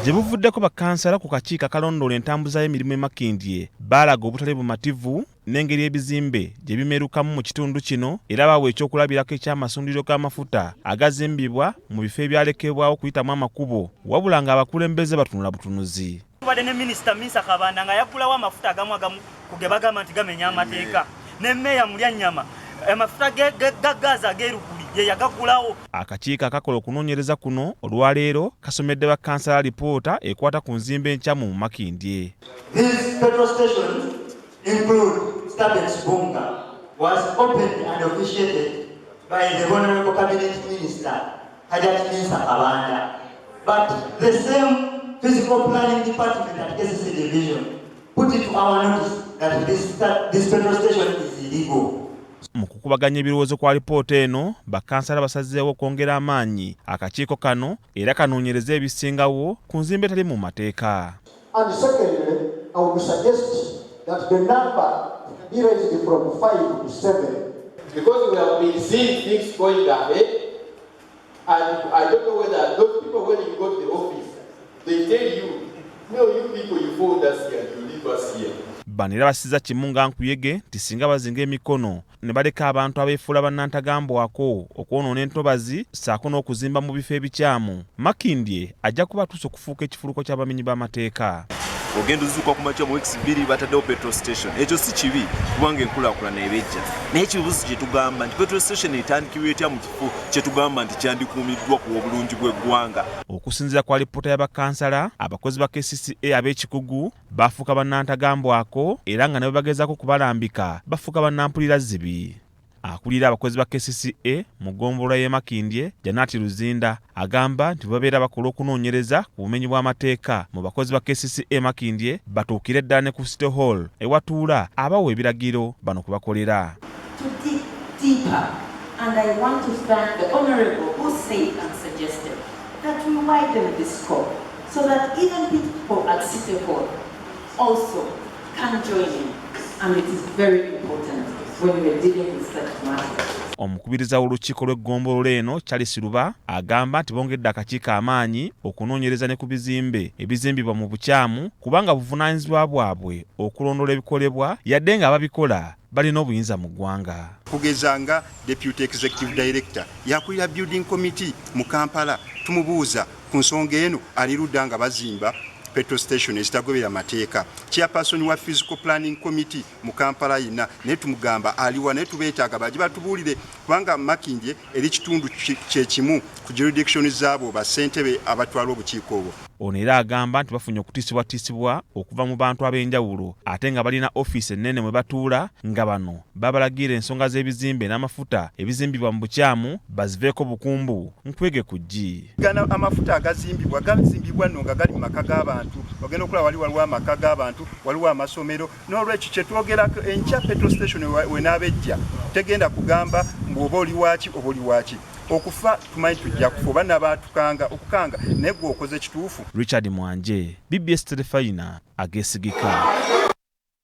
gye buvuddeko bakansala ku kakiiko akalondoola entambuza y'emirimu e Makindye baalaga obutale bumativu n'engeri ebizimbe gye bimerukamu mu kitundu kino era bawa ekyokulabirako eky'amasundiro g'amafuta agazimbibwa mu bifo ebyalekebwawo kuyitamu amakubo wabula ng'abakulembeze batunula butunuzi. Tubadde ne Minisita Minsa Kabanda nga yaggulawo amafuta agamu ku ge bagamba nti gamenya amateeka ne Mmeeya Mulyannyama amafuta gaggaza ageerukuli ye yagaggulawo. Akakiiko akakola okunoonyereza kuno olwaleero kasomedde bakansala alipoota ekwata ku nzimba enkyamu mu Makindye. These petrol stations include Starbucks Bunga was opened and officiated by the Honorable Cabinet Minister Hajat Minsa Kabanda, but the same Physical Planning Department at KCC Division put it to our notice that this petrol station is illegal. Mu kukubaganya ebirowoozo kwa alipoota eno bakansala basazeewo okwongera amaanyi akakiiko kano era kanoonyereza ebisingawo ku nzimba etali mu mateeka. And secondly, I would suggest that the number be raised from 5 to 7 because we have been seeing things going ahead, and I don't know whether those people, when you go to the office, they tell you, no, you people, you found us here, you leave us here. Bano era basiza kimunga nkuyege nti singa bazinga emikono ne baleka abantu abeefuula bannantagambwako okwonoona entobazi ssaako n'okuzimba mu bifo ebikyamu, Makindye ajja kubatuusa okufuuka ekifuluko ky'abamenyi b'amateeka. Ogenda ozuuka ku makya mu weeks 2 bataddewo petrol station. Ekyo si kibi kubanga enkulaakulana ebejja. Naye ekibuuzo kye tugamba nti petrol station etandikibwa etya mu kifo kye tugamba nti kyandikuumiddwa ku obulungi bw'eggwanga. Okusinziira ku alipoota y'abakansala, abakozi ba KCCA ab'ekikugu bafuuka bannantagambwako era nga ne bwe bagezaako kubalambika bafuuka bannampulira zibi. Akulira abakozi ba KCCA mu ggombolola y'e Makindye, Janati Luzinda, agamba nti babeera bakola okunoonyereza ku bumenyi bw'amateeka mu bakozi ba KCCA Makindye batuukire ddala ne ku City Hall ewatuula abawa ebiragiro bano kubakolera. To dig deeper, and I want to thank the Honourable who said and suggested that we widen the scope so that even people at City Hall also can join in, and it is very important when we are dealing with such matters. Omukubiriza w'olukiiko lw'eggombolola eno Charles Lw'e agamba nti bongedde akakiiko amaanyi okunoonyereza ne ku bizimbe ebizimbibwa mu bukyamu kubanga buvunaanyizibwa bwabwe okulondoola ebikolebwa yadde nga ababikola balina obuyinza mu ggwanga. Kugezanga Deputy Executive Director yakulira Building Committee mu Kampala tumubuuza ku nsonga eno ali ludda nga bazimba petrol station ezitagobera mateeka. Chairperson wa Physical Planning Committee mu Kampala yina ne tumugamba aliwa ne tubeetaaga baje batubuulire kubanga Makindye eri kitundu kye kimu ku jurisdiction zaabo basentebe abatwala obukiiko obwo. Ono era agamba nti bafunye okutiisibwatiisibwa okuva mu bantu ab'enjawulo ate nga balina ofiisi ennene mwe batuula nga bano babalagira ensonga z'ebizimbe n'amafuta ebizimbibwa mu bukyamu baziveeko bukumbu nkwege ku ggi. Amafuta gazimbibwa nno nga gali mu maka g'abantu. Ogenda okulaba waliwo amaka g'abantu, waliwo amasomero, n'olwekyo kye twogerako enkya petrol station wenaabejja tegenda kugamba ng'oba oli waaki oba oli waaki. Okufa tumanyi tujja kufa oba n'abaatukanga okukanga naye gwe okoze kituufu. Richard Mwanje, BBS Telefayina, ageesigika.